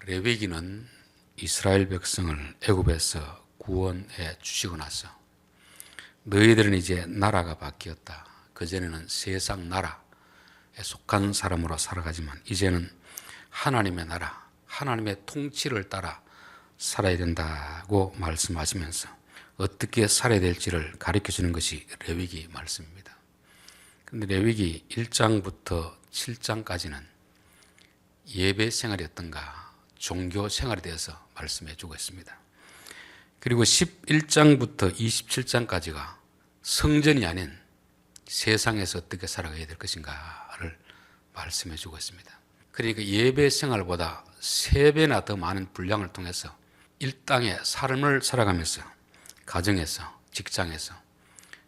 레위기는 이스라엘 백성을 애굽에서 구원해 주시고 나서 너희들은 이제 나라가 바뀌었다. 그전에는 세상 나라에 속한 사람으로 살아가지만 이제는 하나님의 나라, 하나님의 통치를 따라 살아야 된다고 말씀하시면서 어떻게 살아야 될지를 가르쳐 주는 것이 레위기 말씀입니다. 그런데 레위기 1장부터 7장까지는 예배 생활이 어떤가, 종교 생활에 대해서 말씀해 주고 있습니다. 그리고 11장부터 27장까지가 성전이 아닌 세상에서 어떻게 살아가야 될 것인가를 말씀해 주고 있습니다. 그러니까 예배 생활보다 3배나 더 많은 분량을 통해서 일당의 삶을 살아가면서 가정에서, 직장에서,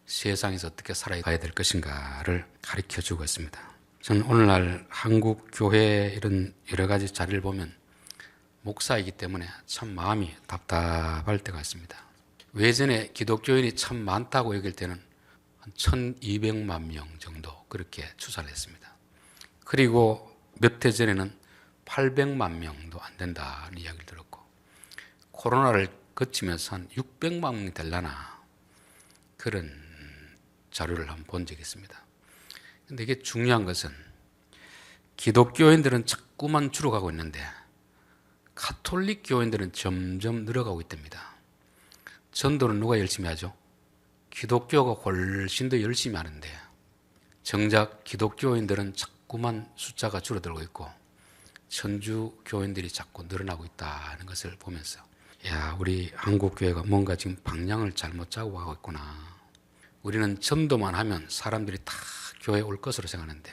세상에서 어떻게 살아가야 될 것인가를 가르쳐 주고 있습니다. 저는 오늘날 한국 교회 이런 여러 가지 자리를 보면 목사이기 때문에 참 마음이 답답할 때가 있습니다. 외전에 기독교인이 참 많다고 여길 때는 한 1200만 명 정도 그렇게 추산을 했습니다. 그리고 몇 해 전에는 800만 명도 안 된다는 이야기를 들었고, 코로나를 거치면서 한 600만 명이 되려나 그런 자료를 한번 본 적이 있습니다. 그런데 이게 중요한 것은 기독교인들은 자꾸만 줄어가고 있는데 가톨릭 교인들은 점점 늘어가고 있답니다. 전도는 누가 열심히 하죠? 기독교가 훨씬 더 열심히 하는데 정작 기독교인들은 자꾸만 숫자가 줄어들고 있고 천주 교인들이 자꾸 늘어나고 있다는 것을 보면서 우리 한국교회가 뭔가 지금 방향을 잘못 잡고 가고 있구나. 우리는 전도만 하면 사람들이 다 교회에 올 것으로 생각하는데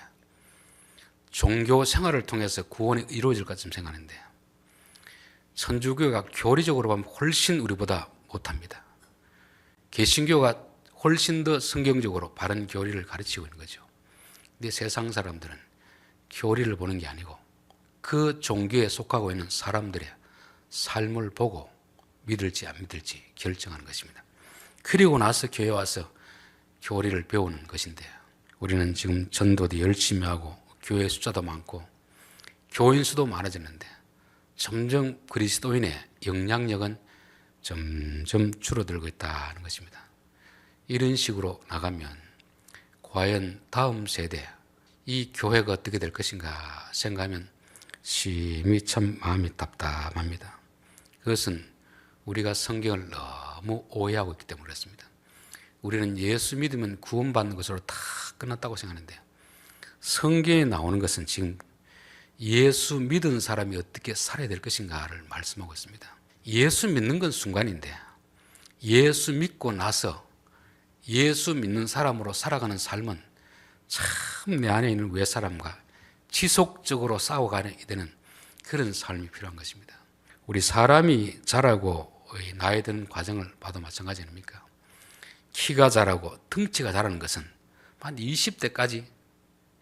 종교 생활을 통해서 구원이 이루어질 것처럼 생각하는데 천주교가 교리적으로 보면 훨씬 우리보다 못합니다. 개신교가 훨씬 더 성경적으로 바른 교리를 가르치고 있는 거죠. 근데 세상 사람들은 교리를 보는 게 아니고 그 종교에 속하고 있는 사람들의 삶을 보고 믿을지 안 믿을지 결정하는 것입니다. 그리고 나서 교회에 와서 교리를 배우는 것인데 우리는 지금 전도도 열심히 하고 교회 숫자도 많고 교인 수도 많아졌는데 점점 그리스도인의 영향력은 점점 줄어들고 있다는 것입니다. 이런 식으로 나가면 과연 다음 세대 이 교회가 어떻게 될 것인가 생각하면 심히 참 마음이 답답합니다. 그것은 우리가 성경을 너무 오해하고 있기 때문에 그렇습니다. 우리는 예수 믿으면 구원받는 것으로 다 끝났다고 생각하는데 성경에 나오는 것은 지금 예수 믿은 사람이 어떻게 살아야 될 것인가를 말씀하고 있습니다. 예수 믿는 건 순간인데 예수 믿고 나서 예수 믿는 사람으로 살아가는 삶은 참 내 안에 있는 외사람과 지속적으로 싸워가야 되는 그런 삶이 필요한 것입니다. 우리 사람이 자라고 나이 드는 과정을 봐도 마찬가지 아닙니까? 키가 자라고 덩치가 자라는 것은 한 20대까지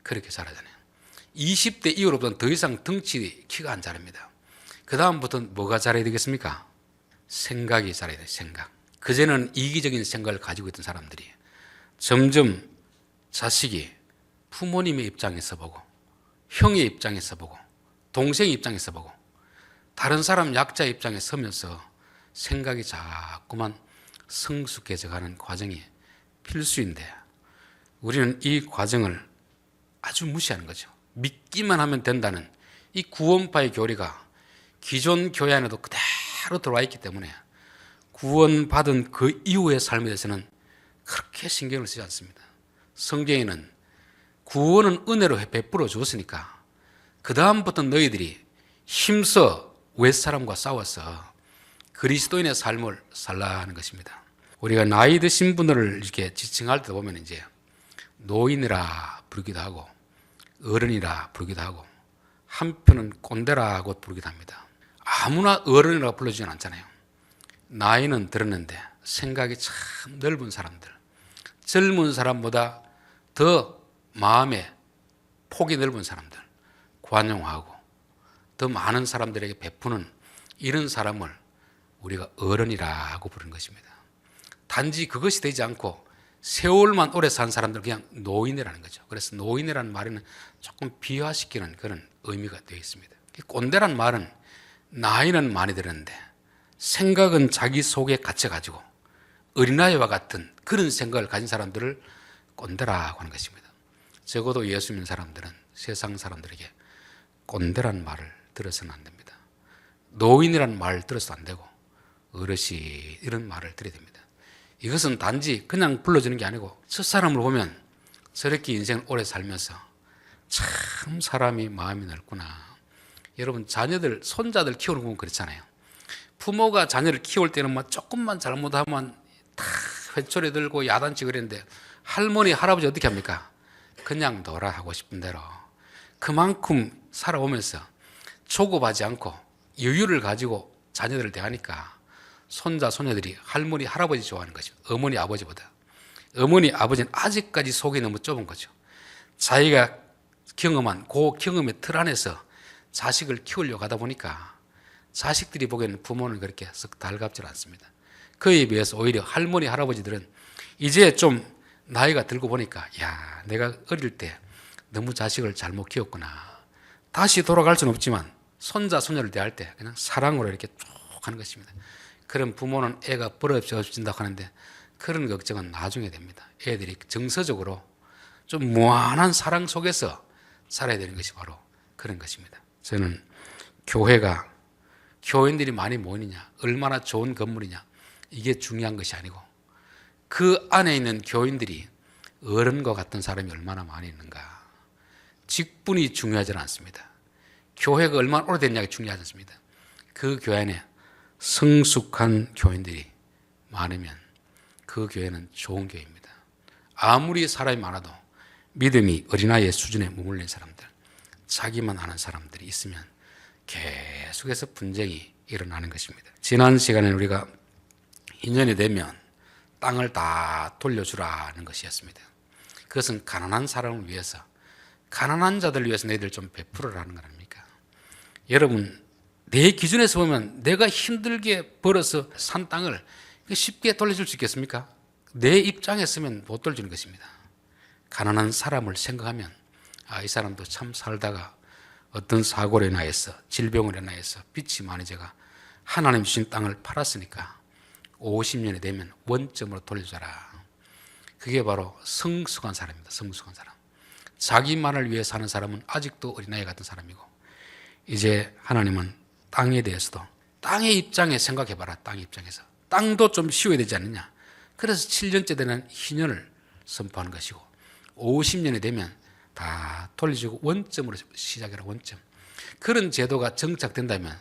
그렇게 자라잖아요. 20대 이후로부터는 더 이상 덩치, 키가 안 자랍니다. 그 다음부터는 뭐가 자라야 되겠습니까? 생각이 자라야 돼요. 생각. 그전에는 이기적인 생각을 가지고 있던 사람들이 점점 자식이 부모님의 입장에서 보고 형의 입장에서 보고 동생의 입장에서 보고 다른 사람 약자의 입장에 서면서 생각이 자꾸만 성숙해져가는 과정이 필수인데 우리는 이 과정을 아주 무시하는 거죠. 믿기만 하면 된다는 이 구원파의 교리가 기존 교회 안에도 그대로 들어와 있기 때문에 구원받은 그 이후의 삶에 대해서는 그렇게 신경을 쓰지 않습니다. 성경에는 구원은 은혜로 베풀어 주었으니까 그 다음부터 너희들이 힘써 윗사람과 싸워서 그리스도인의 삶을 살라는 것입니다. 우리가 나이 드신 분들을 이렇게 지칭할 때 보면 이제 노인이라 부르기도 하고 어른이라 부르기도 하고 한편은 꼰대라고 부르기도 합니다. 아무나 어른이라고 불러주진 않잖아요. 나이는 들었는데 생각이 참 넓은 사람들, 젊은 사람보다 더 마음의 폭이 넓은 사람들, 관용하고 더 많은 사람들에게 베푸는 이런 사람을 우리가 어른이라고 부르는 것입니다. 단지 그것이 되지 않고 세월만 오래 산 사람들 그냥 노인이라는 거죠. 그래서 노인이라는 말에는 조금 비하시키는 그런 의미가 되어 있습니다. 꼰대란 말은 나이는 많이 들었는데 생각은 자기 속에 갇혀가지고 어린아이와 같은 그런 생각을 가진 사람들을 꼰대라고 하는 것입니다. 적어도 예수 믿는 사람들은 세상 사람들에게 꼰대란 말을 들어서는 안 됩니다. 노인이란 말을 들어서도 안 되고 어르신 이런 말을 들어야 됩니다. 이것은 단지 그냥 불러주는 게 아니고 저 사람을 보면 저렇게 인생을 오래 살면서 참 사람이 마음이 넓구나. 여러분 자녀들 손자들 키우는 건 그렇잖아요. 부모가 자녀를 키울 때는 뭐 조금만 잘못하면 다 회초리 들고 야단치고 그랬는데 할머니 할아버지 어떻게 합니까? 그냥 둬라 하고 싶은 대로. 그만큼 살아오면서 조급하지 않고 여유를 가지고 자녀들을 대하니까 손자 손녀들이 할머니 할아버지 좋아하는 거죠. 어머니 아버지보다. 어머니 아버지는 아직까지 속이 너무 좁은 거죠. 자기가 경험한 그 경험의 틀 안에서 자식을 키우려고 하다 보니까 자식들이 보기에는 부모는 그렇게 썩 달갑지 않습니다. 그에 비해서 오히려 할머니 할아버지들은 이제 좀 나이가 들고 보니까 야 내가 어릴 때 너무 자식을 잘못 키웠구나. 다시 돌아갈 수는 없지만 손자 손녀를 대할 때 그냥 사랑으로 이렇게 쭉 하는 것입니다. 그런 부모는 애가 버릇없이 없어진다고 하는데 그런 걱정은 나중에 됩니다. 애들이 정서적으로 좀 무한한 사랑 속에서 살아야 되는 것이 바로 그런 것입니다. 저는 교회가 교인들이 많이 모이느냐 얼마나 좋은 건물이냐 이게 중요한 것이 아니고 그 안에 있는 교인들이 어른과 같은 사람이 얼마나 많이 있는가. 직분이 중요하지 않습니다. 교회가 얼마나 오래됐냐가 중요하지 않습니다. 그 교회 안에 성숙한 교인들이 많으면 그 교회는 좋은 교회입니다. 아무리 사람이 많아도 믿음이 어린아이의 수준에 머물러 있는 사람들, 자기만 아는 사람들이 있으면 계속해서 분쟁이 일어나는 것입니다. 지난 시간에 우리가 인연이 되면 땅을 다 돌려주라는 것이었습니다. 그것은 가난한 사람을 위해서, 가난한 자들을 위해서 너희들 좀 베풀어라는 거 아닙니까? 여러분, 내 기준에서 보면 내가 힘들게 벌어서 산 땅을 쉽게 돌려줄 수 있겠습니까? 내 입장에서면 못 돌려주는 것입니다. 가난한 사람을 생각하면 이 사람도 참 살다가 어떤 사고로 인하여서 질병으로 인하여서 빚이 많아져가 하나님 주신 땅을 팔았으니까 50년이 되면 원점으로 돌려줘라. 그게 바로 성숙한 사람입니다. 성숙한 사람. 자기만을 위해 사는 사람은 아직도 어린아이 같은 사람이고 이제 하나님은 땅에 대해서도 땅의 입장에 생각해봐라. 땅의 입장에서 땅도 좀 쉬어야 되지 않느냐. 그래서 7년째 되는 희년을 선포하는 것이고 50년이 되면 다 돌려주고 원점으로 시작해라. 원점. 그런 제도가 정착된다면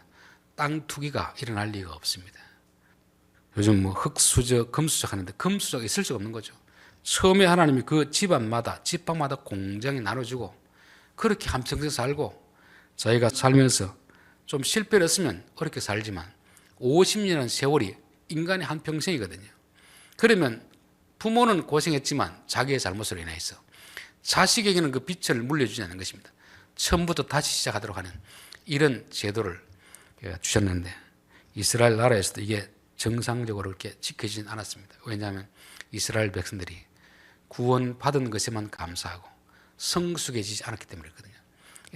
땅 투기가 일어날 리가 없습니다. 요즘 뭐 흙수저, 금수저 하는데 금수저가 있을 수가 없는 거죠. 처음에 하나님이 그 집안마다 지방마다 공장이 나눠주고 그렇게 한평생 살고 자기가 살면서 좀 실패를 했으면 어렵게 살지만 50년이라는 세월이 인간의 한평생이거든요. 그러면 부모는 고생했지만 자기의 잘못으로 인해서 자식에게는 그 빚을 물려주지 않는 것입니다. 처음부터 다시 시작하도록 하는 이런 제도를 주셨는데 이스라엘 나라에서도 이게 정상적으로 그렇게 지켜지진 않았습니다. 왜냐하면 이스라엘 백성들이 구원받은 것에만 감사하고 성숙해지지 않았기 때문이거든요.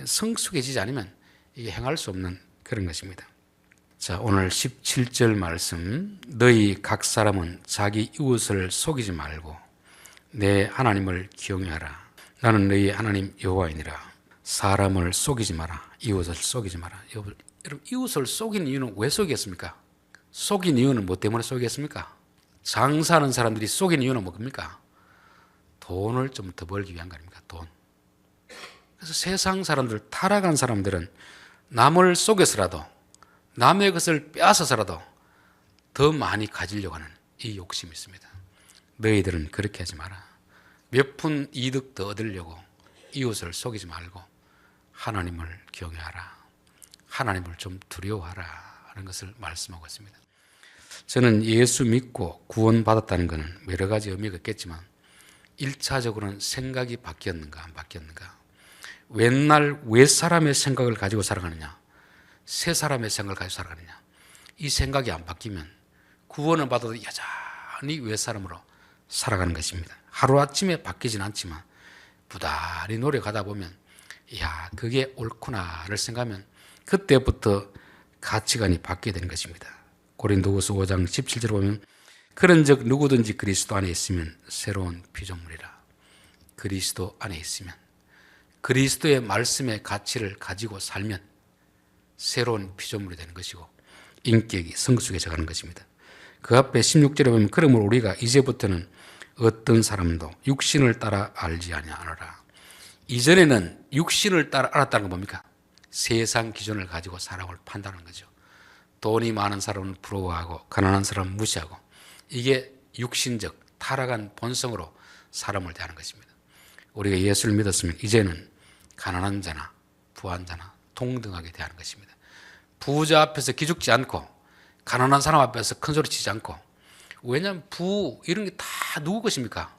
성숙해지지 않으면 이게 행할 수 없는 그런 것입니다. 자, 오늘 17절 말씀. 너희 각 사람은 자기 이웃을 속이지 말고 내 하나님을 경외하라. 나는 너희 하나님 여호와이니라. 사람을 속이지 마라. 이웃을 속이지 마라. 여러분, 이웃을 속인 이유는 왜 속이겠습니까? 속인 이유는 뭐 때문에 속이겠습니까? 장사하는 사람들이 속인 이유는 뭡니까? 돈을 좀 더 벌기 위한 거 아닙니까? 돈. 그래서 세상 사람들, 타락한 사람들은 남을 속여서라도 남의 것을 빼앗아서라도 더 많이 가지려고 하는 이 욕심이 있습니다. 너희들은 그렇게 하지 마라. 몇 푼 이득 더 얻으려고 이웃을 속이지 말고 하나님을 경외하라. 하나님을 좀 두려워하라 하는 것을 말씀하고 있습니다. 저는 예수 믿고 구원받았다는 것은 여러 가지 의미가 있겠지만 1차적으로는 생각이 바뀌었는가 안 바뀌었는가. 옛날 왜 사람의 생각을 가지고 살아가느냐, 새 사람의 생각을 가지고 살아가느냐. 이 생각이 안 바뀌면 구원을 받아도 여전히 왜 사람으로 살아가는 것입니다. 하루아침에 바뀌진 않지만 부단히 노력하다 보면 그게 옳구나를 생각하면 그때부터 가치관이 바뀌게 되는 것입니다. 고린도후서 5장 17절에 보면 그런즉 누구든지 그리스도 안에 있으면 새로운 피조물이라. 그리스도 안에 있으면, 그리스도의 말씀의 가치를 가지고 살면 새로운 피조물이 되는 것이고 인격이 성숙해져 가는 것입니다. 그 앞에 16절에 보면 그러므로 우리가 이제부터는 어떤 사람도 육신을 따라 알지 아니하노라. 이전에는 육신을 따라 알았다는 건 뭡니까? 세상 기준을 가지고 사람을 판단하는 거죠. 돈이 많은 사람은 부러워하고 가난한 사람은 무시하고, 이게 육신적 타락한 본성으로 사람을 대하는 것입니다. 우리가 예수를 믿었으면 이제는 가난한 자나 부한 자나 동등하게 대하는 것입니다. 부자 앞에서 기죽지 않고 가난한 사람 앞에서 큰 소리 치지 않고. 왜냐하면 이런 게 다 누구 것입니까?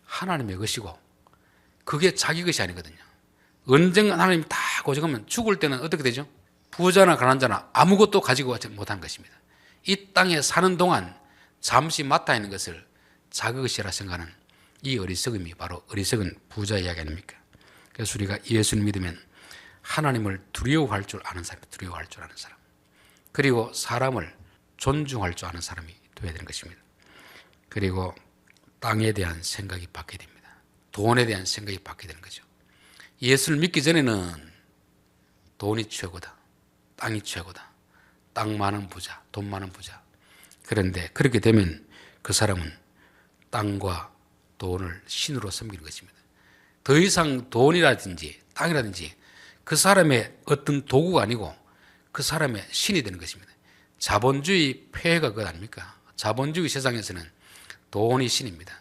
하나님의 것이고 그게 자기 것이 아니거든요. 언젠가 하나님이 다 고정하면 죽을 때는 어떻게 되죠? 부자나 가난한 자나 아무것도 가지고 못한 것입니다. 이 땅에 사는 동안 잠시 맡아 있는 것을 자기 것이라 생각하는 이 어리석음이 바로 어리석은 부자 이야기 아닙니까? 그래서 우리가 예수를 믿으면 하나님을 두려워할 줄 아는 사람, 두려워할 줄 아는 사람, 그리고 사람을 존중할 줄 아는 사람이 되어야 되는 것입니다. 그리고 땅에 대한 생각이 바뀌게 됩니다. 돈에 대한 생각이 바뀌게 되는 거죠. 예수를 믿기 전에는 돈이 최고다, 땅이 최고다, 땅 많은 부자, 돈 많은 부자. 그런데 그렇게 되면 그 사람은 땅과 돈을 신으로 섬기는 것입니다. 더 이상 돈이라든지 땅이라든지 그 사람의 어떤 도구가 아니고 그 사람의 신이 되는 것입니다. 자본주의 폐해가 그것 아닙니까? 자본주의 세상에서는 돈이 신입니다.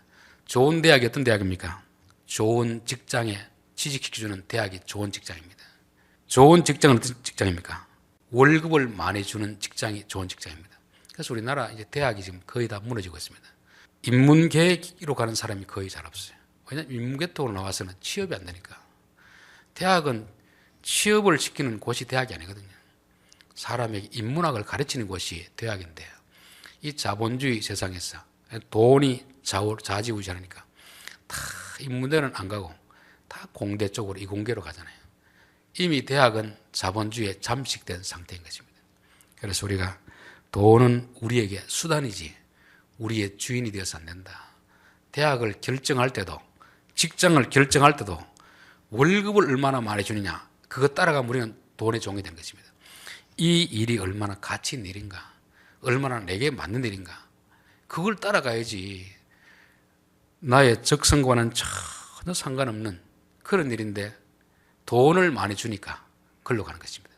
좋은 대학이 어떤 대학입니까? 좋은 직장에 취직시켜주는 대학이 좋은 직장입니다. 좋은 직장은 어떤 직장입니까? 월급을 많이 주는 직장이 좋은 직장입니다. 그래서 우리나라 이제 대학이 지금 거의 다 무너지고 있습니다. 인문계로 가는 사람이 거의 잘 없어요. 왜냐하면 인문계 쪽으로 나와서는 취업이 안 되니까. 대학은 취업을 시키는 곳이 대학이 아니거든요. 사람에게 인문학을 가르치는 곳이 대학인데, 이 자본주의 세상에서 돈이 좌지우지하니까 다 인문대는 안 가고 다 공대 쪽으로 이공계로 가잖아요. 이미 대학은 자본주의에 잠식된 상태인 것입니다. 그래서 우리가 돈은 우리에게 수단이지 우리의 주인이 되어서 안 된다. 대학을 결정할 때도, 직장을 결정할 때도 월급을 얼마나 많이 주느냐, 그거 따라가면 우리는 돈의 종이 되는 것입니다. 이 일이 얼마나 가치 있는 일인가, 얼마나 내게 맞는 일인가, 그걸 따라가야지. 나의 적성과는 전혀 상관없는 그런 일인데 돈을 많이 주니까 걸로 가는 것입니다.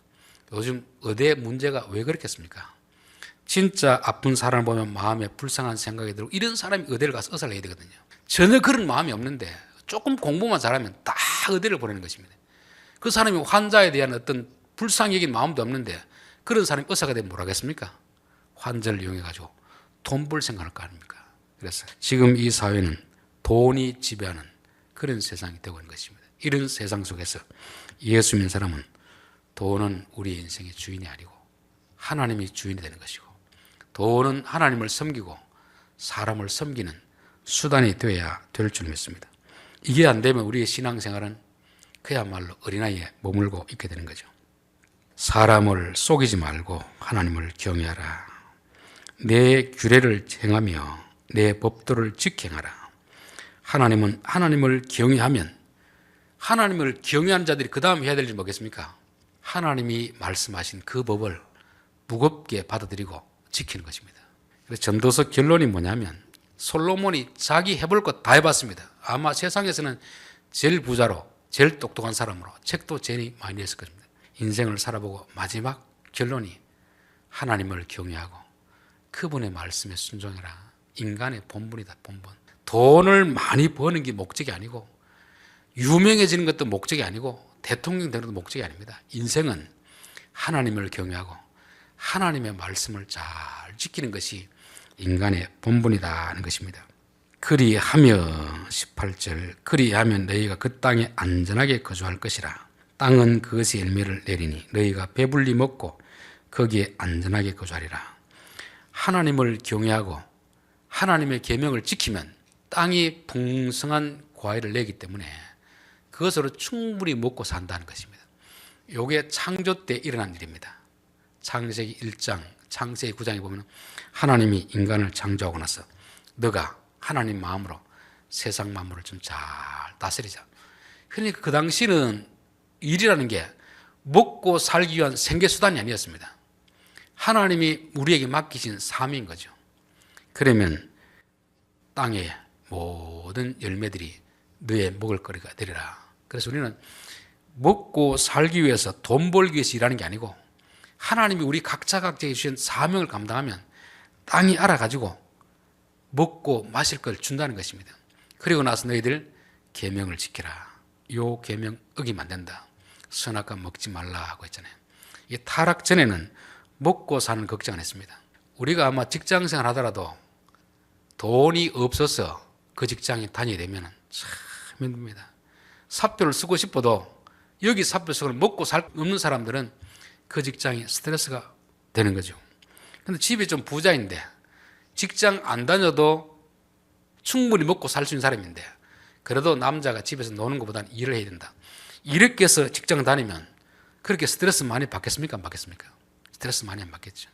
요즘 의대 문제가 왜 그렇겠습니까? 진짜 아픈 사람을 보면 마음에 불쌍한 생각이 들고 이런 사람이 의대를 가서 의사를 해야 되거든요. 전혀 그런 마음이 없는데 조금 공부만 잘하면 다 의대를 보내는 것입니다. 그 사람이 환자에 대한 어떤 불쌍히 여긴 마음도 없는데 그런 사람이 의사가 되면 뭐라 하겠습니까? 환자를 이용해가지고 돈 벌 생각할 거 아닙니까? 그래서 지금 이 사회는 돈이 지배하는 그런 세상이 되고 있는 것입니다. 이런 세상 속에서 예수 믿는 사람은 돈은 우리 인생의 주인이 아니고 하나님이 주인이 되는 것이고, 돈은 하나님을 섬기고 사람을 섬기는 수단이 되어야 될 줄 믿습니다. 이게 안 되면 우리의 신앙생활은 그야말로 어린아이에 머물고 있게 되는 거죠. 사람을 속이지 말고 하나님을 경외하라. 내 규례를 행하며 내 법도를 지켜행하라. 하나님은 하나님을 경외하면, 하나님을 경외하는 자들이 그 다음 해야 될 일이 뭐겠습니까? 하나님이 말씀하신 그 법을 무겁게 받아들이고 지키는 것입니다. 그래서 전도서 결론이 뭐냐면, 솔로몬이 자기 해볼 것 다 해봤습니다. 아마 세상에서는 제일 부자로 제일 똑똑한 사람으로 책도 제일 많이 했을 겁니다. 인생을 살아보고 마지막 결론이 하나님을 경외하고 그분의 말씀에 순종해라. 인간의 본분이다, 본분. 돈을 많이 버는 게 목적이 아니고, 유명해지는 것도 목적이 아니고, 대통령 되는 것도 목적이 아닙니다. 인생은 하나님을 경외하고 하나님의 말씀을 잘 지키는 것이 인간의 본분이라는 것입니다. 그리하며 18절, 그리하면 너희가 그 땅에 안전하게 거주할 것이라. 땅은 그것이 열매를 내리니 너희가 배불리 먹고 거기에 안전하게 거주하리라. 하나님을 경외하고 하나님의 계명을 지키면 땅이 풍성한 과일을 내기 때문에 그것으로 충분히 먹고 산다는 것입니다. 이게 창조 때 일어난 일입니다. 창세기 1장, 창세기 9장에 보면 하나님이 인간을 창조하고 나서 너가 하나님 마음으로 세상 만물을 좀 잘 다스리자. 그러니까 그 당시는 일이라는 게 먹고 살기 위한 생계수단이 아니었습니다. 하나님이 우리에게 맡기신 사명인 거죠. 그러면 땅의 모든 열매들이 너의 먹을 거리가 되리라. 그래서 우리는 먹고 살기 위해서, 돈 벌기 위해서 일하는 게 아니고 하나님이 우리 각자에게 주신 사명을 감당하면 땅이 알아가지고 먹고 마실 걸 준다는 것입니다. 그리고 나서 너희들 계명을 지키라. 요 계명 어기면 안 된다. 선악과 먹지 말라 하고 했잖아요. 이 타락 전에는 먹고 사는 걱정 안 했습니다. 우리가 아마 직장생활 하더라도 돈이 없어서 그 직장에 다니게 되면 참 힘듭니다. 사표를 쓰고 싶어도 여기 사표 쓰고 먹고 살 없는 사람들은 그 직장이 스트레스가 되는 거죠. 근데 집이 좀 부자인데 직장 안 다녀도 충분히 먹고 살 수 있는 사람인데 그래도 남자가 집에서 노는 것보다는 일을 해야 된다. 이렇게 해서 직장 다니면 그렇게 스트레스 많이 받겠습니까? 안 받겠습니까? 스트레스 많이 안 받겠죠.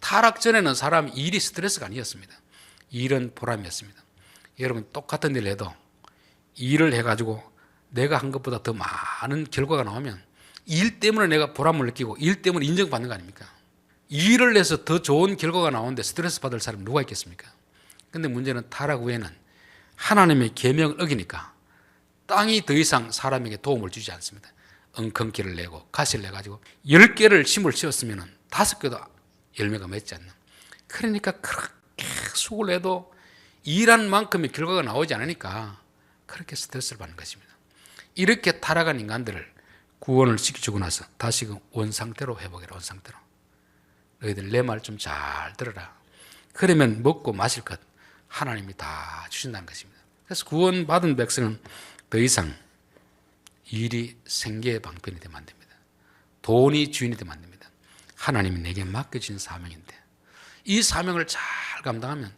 타락 전에는 사람이 일이 스트레스가 아니었습니다. 일은 보람이었습니다. 여러분 똑같은 일을 해도 일을 해가지고 내가 한 것보다 더 많은 결과가 나오면 일 때문에 내가 보람을 느끼고 일 때문에 인정받는 거 아닙니까? 일을 해서 더 좋은 결과가 나오는데 스트레스 받을 사람이 누가 있겠습니까? 근데 문제는 타락 후에는 하나님의 계명을 어기니까 땅이 더 이상 사람에게 도움을 주지 않습니다. 엉겅퀴를 내고 가시를 내가지고 10개를 심을 씌웠으면 5개도 열매가 맺지 않는. 그러니까 그렇게 수고를 해도 일한 만큼의 결과가 나오지 않으니까 그렇게 스트레스를 받는 것입니다. 이렇게 타락한 인간들을 구원을 시켜주고 나서 다시금 원상태로 회복해라. 원상태로. 너희들 내 말 좀 잘 들어라. 그러면 먹고 마실 것 하나님이 다 주신다는 것입니다. 그래서 구원받은 백성은 더 이상 일이 생계의 방편이 되면 안 됩니다. 돈이 주인이 되면 안 됩니다. 하나님이 내게 맡겨진 사명인데 이 사명을 잘 감당하면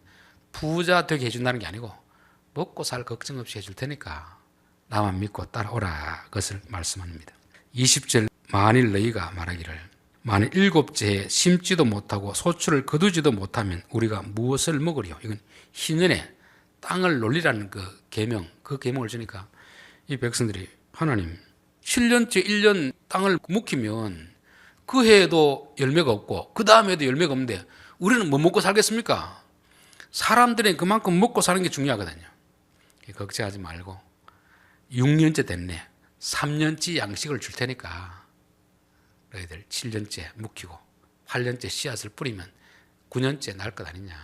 부자 되게 해준다는 게 아니고 먹고 살 걱정 없이 해줄 테니까 나만 믿고 따라오라 것을 말씀합니다. 20절 만일 너희가 말하기를 만일 7재에 심지도 못하고 소출을 거두지도 못하면 우리가 무엇을 먹으리요? 이건 희년에 땅을 놀리라는 그 계명, 그 계명을 주니까 이 백성들이 하나님 7년째 1년 땅을 묵히면 그 해에도 열매가 없고 그 다음 해에도 열매가 없는데 우리는 뭐 먹고 살겠습니까? 사람들은 그만큼 먹고 사는 게 중요하거든요. 걱정하지 말고 6년째 됐네. 3년째 양식을 줄 테니까 너희들 7년째 묵히고 8년째 씨앗을 뿌리면 9년째 날 것 아니냐.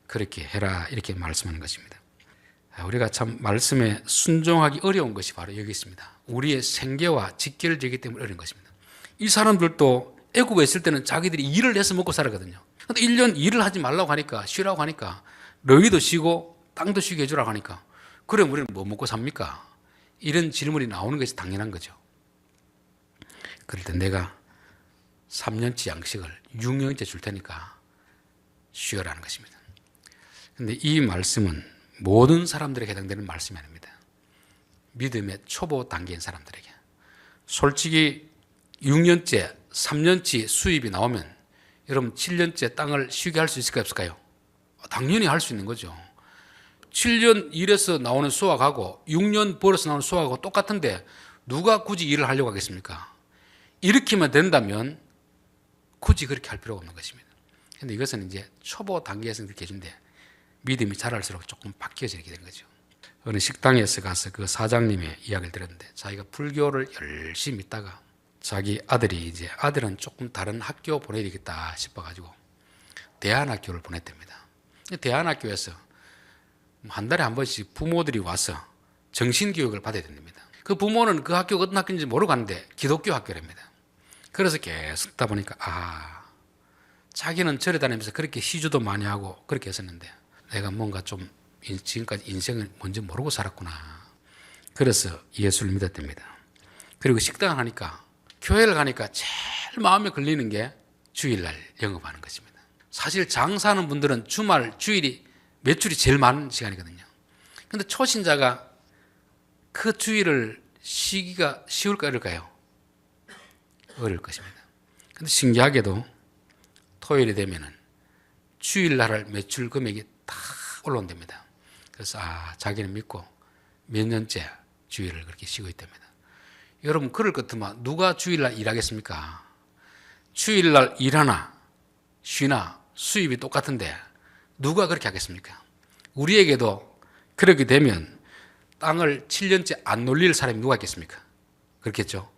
그렇게 해라 이렇게 말씀하는 것입니다. 우리가 참 말씀에 순종하기 어려운 것이 바로 여기 있습니다. 우리의 생계와 직결되기 때문에 어려운 것입니다. 이 사람들도 애국에 있을 때는 자기들이 일을 해서 먹고 살았거든요. 그런데 1년 일을 하지 말라고 하니까 쉬라고 하니까 너희도 쉬고 땅도 쉬게 해주라고 하니까 그럼 우리는 뭐 먹고 삽니까? 이런 질문이 나오는 것이 당연한 거죠. 그럴 때 내가 3년치 양식을 6년째 줄 테니까 쉬어라는 것입니다. 그런데 이 말씀은 모든 사람들에게 해당되는 말씀이 아닙니다. 믿음의 초보 단계인 사람들에게. 솔직히 6년째, 3년치 수입이 나오면 여러분 7년째 땅을 쉬게 할 수 있을까요? 없을까요? 당연히 할 수 있는 거죠. 7년 일해서 나오는 수확하고 6년 벌어서 나오는 수확하고 똑같은데 누가 굳이 일을 하려고 하겠습니까? 이렇게만 된다면 굳이 그렇게 할 필요가 없는 것입니다. 그런데 이것은 이제 초보 단계에서 그렇게 해준데 믿음이 자랄수록 조금 바뀌어지게 되는 거죠. 어느 식당에서 가서 그 사장님의 이야기를 들었는데 자기가 불교를 열심히 믿다가 자기 아들이 이제 아들은 조금 다른 학교 보내야 되겠다 싶어가지고 대안학교를 보냈답니다. 대안학교에서 한 달에 한 번씩 부모들이 와서 정신교육을 받아야 됩니다. 그 부모는 그 학교가 어떤 학교인지 모르고 가는데 기독교 학교랍니다. 그래서 계속 듣다 보니까 자기는 절에 다니면서 그렇게 시주도 많이 하고 그렇게 했었는데 내가 뭔가 좀 지금까지 인생을 뭔지 모르고 살았구나. 그래서 예수를 믿었답니다. 그리고 식당을 하니까 교회를 가니까 제일 마음에 걸리는 게 주일날 영업하는 것입니다. 사실 장사하는 분들은 주말, 주일이 매출이 제일 많은 시간이거든요. 그런데 초신자가 그 주일을 쉬기가 쉬울까 어려울까요? 어려울 것입니다. 근데 신기하게도 토요일이 되면은 주일날 매출 금액이 다 올라온답니다. 그래서 자기는 믿고 몇 년째 주일을 그렇게 쉬고 있답니다. 여러분, 그럴 것 같으면 누가 주일날 일하겠습니까? 주일날 일하나 쉬나 수입이 똑같은데 누가 그렇게 하겠습니까? 우리에게도 그렇게 되면 땅을 7년째 안 놀릴 사람이 누가 있겠습니까? 그렇겠죠?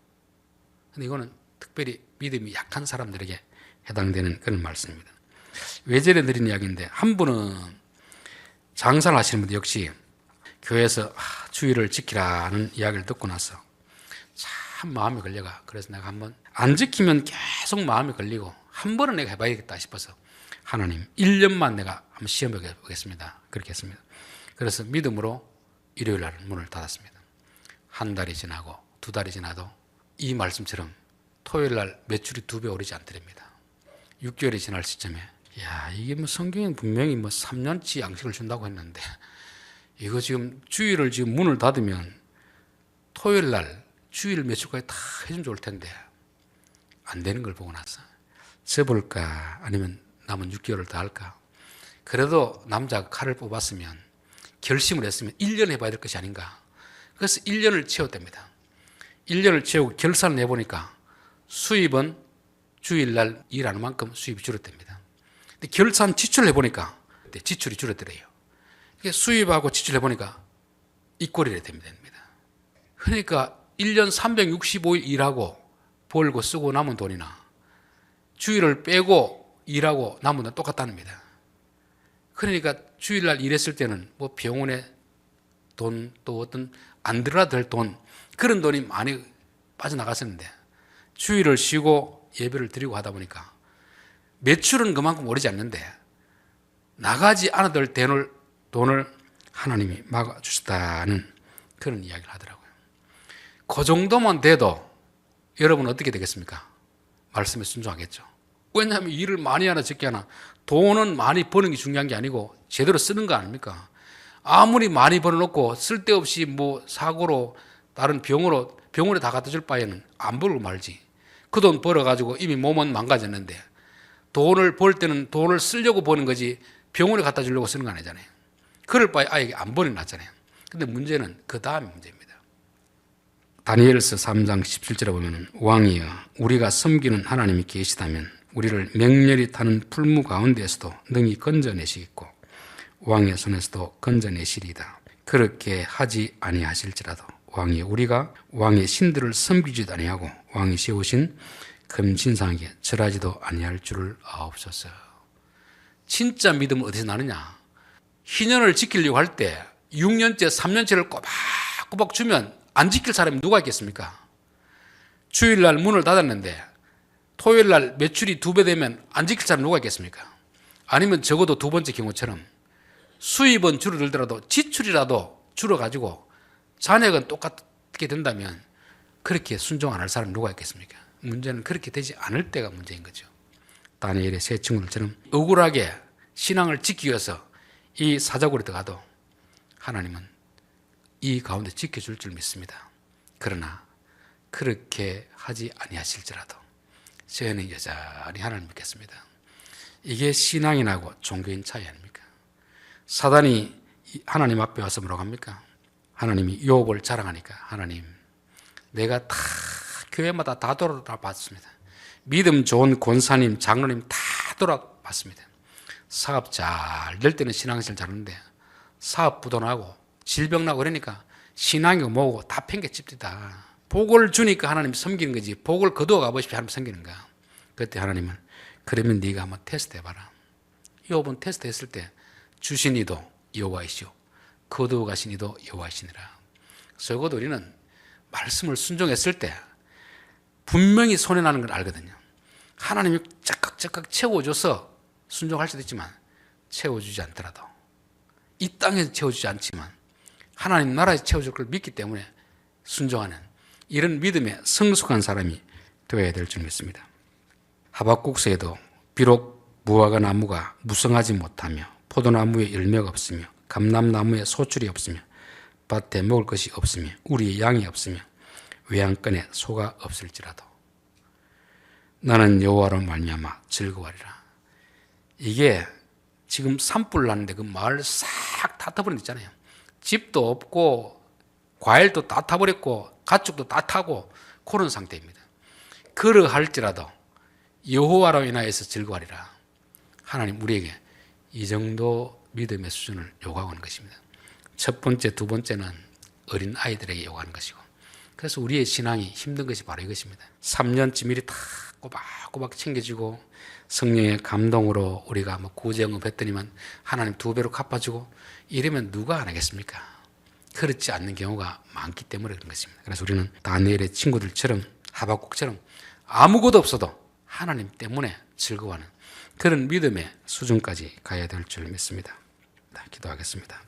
근데 이거는 특별히 믿음이 약한 사람들에게 해당되는 그런 말씀입니다. 외절에 드린 이야기인데, 한 분은 장사를 하시는 분들 역시 교회에서 주일을 지키라는 이야기를 듣고 나서 참 마음에 걸려가. 그래서 내가 한번 안 지키면 계속 마음에 걸리고 한 번은 내가 해봐야겠다 싶어서 하나님 1년만 내가 한번 시험해 보겠습니다. 그렇게 했습니다. 그래서 믿음으로 일요일 날 문을 닫았습니다. 한 달이 지나고 두 달이 지나도 이 말씀처럼 토요일 날 매출이 2배 오르지 않더랍니다. 6개월이 지날 시점에 이게 뭐 성경은 분명히 뭐 3년치 양식을 준다고 했는데 이거 지금 주일을 지금 문을 닫으면 토요일 날 주일 매출까지 다 해주면 좋을 텐데 안 되는 걸 보고 나서 접을까 아니면 남은 6개월을 더 할까. 그래도 남자가 칼을 뽑았으면 결심을 했으면 1년 해봐야 될 것이 아닌가. 그래서 1년을 채웠답니다. 1년을 채우고 결산을 해보니까 수입은 주일날 일하는 만큼 수입이 줄었답니다. 근데 결산 지출을 해보니까 지출이 줄었더래요. 수입하고 지출 해보니까 이꼴이 됩니다. 그러니까 1년 365일 일하고 벌고 쓰고 남은 돈이나 주일을 빼고 일하고 남은 돈 똑같다는 겁니다. 그러니까 주일날 일했을 때는 뭐 병원에 돈, 또 어떤 안 들어야 될 돈, 그런 돈이 많이 빠져나갔었는데 주일을 쉬고 예배를 드리고 하다 보니까 매출은 그만큼 오르지 않는데 나가지 않아도 될 돈을 하나님이 막아주셨다는 그런 이야기를 하더라고요. 그 정도만 돼도 여러분은 어떻게 되겠습니까? 말씀에 순종하겠죠. 왜냐하면 일을 많이 하나 적게 하나 돈은 많이 버는 게 중요한 게 아니고 제대로 쓰는 거 아닙니까? 아무리 많이 벌어놓고 쓸데없이 뭐 사고로 다른 병원에 다 갖다 줄 바에는 안 벌고 말지. 그 돈 벌어가지고 이미 몸은 망가졌는데 돈을 벌 때는 돈을 쓰려고 버는 거지 병원에 갖다 주려고 쓰는 거 아니잖아요. 그럴 바에 아예 안 버는 게 낫잖아요. 근데 문제는 그 다음이 문제입니다. 다니엘서 3장 17절에 보면 왕이여 우리가 섬기는 하나님이 계시다면 우리를 맹렬히 타는 풀무 가운데에서도 능히 건져내시겠고 왕의 손에서도 건져내시리이다. 그렇게 하지 아니하실지라도 왕이여 우리가 왕의 신들을 섬기지도 아니하고 왕이 세우신 금신상에게 절하지도 아니할 줄을 아옵소서. 진짜 믿음은 어디서 나느냐? 희년을 지키려고 할 때 6년째 3년째를 꼬박꼬박 주면 안 지킬 사람이 누가 있겠습니까? 주일날 문을 닫았는데 토요일날 매출이 2배 되면 안 지킬 사람이 누가 있겠습니까? 아니면 적어도 두 번째 경우처럼 수입은 줄어들더라도 지출이라도 줄어가지고 잔액은 똑같게 된다면 그렇게 순종 안 할 사람이 누가 있겠습니까? 문제는 그렇게 되지 않을 때가 문제인 거죠. 다니엘의 세 친구들처럼 억울하게 신앙을 지키기 위해서 이 사자굴에 들어가도 하나님은 이 가운데 지켜줄 줄 믿습니다. 그러나 그렇게 하지 아니하실지라도 저희는 여전히 하나님을 믿겠습니다. 이게 신앙인하고 종교인 차이 아닙니까? 사단이 하나님 앞에 와서 뭐라고 합니까? 하나님이 욥을 자랑하니까 하나님 내가 다 교회마다 다 돌아봤습니다. 믿음 좋은 권사님, 장로님 다 돌아봤습니다. 사업 잘 될 때는 신앙생활 잘하는데 사업 부도나고 질병 나고 그러니까 신앙이 뭐고 다 팽개칩니다. 복을 주니까 하나님 섬기는 거지 복을 거두어 가보십시오 하나님 섬기는 거야. 그때 하나님은 그러면 네가 한번 테스트 해봐라. 욥은 테스트 했을 때 주신 이도 여호와이시오 거두어 가신 이도 여호와이시니라. 적어도 우리는 말씀을 순종했을 때 분명히 손해나는 걸 알거든요. 하나님이 짝깍짝깍 채워줘서 순종할 수도 있지만 채워주지 않더라도 이 땅에서 채워주지 않지만 하나님 나라에서 채워줄 걸 믿기 때문에 순종하는 이런 믿음에 성숙한 사람이 되어야 될 줄 믿습니다. 하박국서에도 비록 무화과 나무가 무성하지 못하며 포도나무에 열매가 없으며 감람나무에 소출이 없으며 밭에 먹을 것이 없으며 우리의 양이 없으며 외양간에 소가 없을지라도 나는 여호와로 말미암아 즐거워하리라. 이게 지금 산불 났는데 그 마을 싹 다 타버린 데 있잖아요. 집도 없고 과일도 다 타버렸고 가축도 다 타고 그런 상태입니다. 그러할지라도 여호와로 인하여서 즐거워하리라. 하나님 우리에게 이 정도 믿음의 수준을 요구하는 것입니다. 첫 번째, 두 번째는 어린 아이들에게 요구하는 것이고, 그래서 우리의 신앙이 힘든 것이 바로 이것입니다. 3년쯤 일이 다 꼬박꼬박 챙겨지고 성령의 감동으로 우리가 뭐 구제응답했더니만 하나님 2배로 갚아주고 이러면 누가 안 하겠습니까? 그렇지 않는 경우가 많기 때문에 그런 것입니다. 그래서 우리는 다니엘의 친구들처럼 하박국처럼 아무것도 없어도 하나님 때문에 즐거워하는 그런 믿음의 수준까지 가야 될 줄 믿습니다. 기도하겠습니다.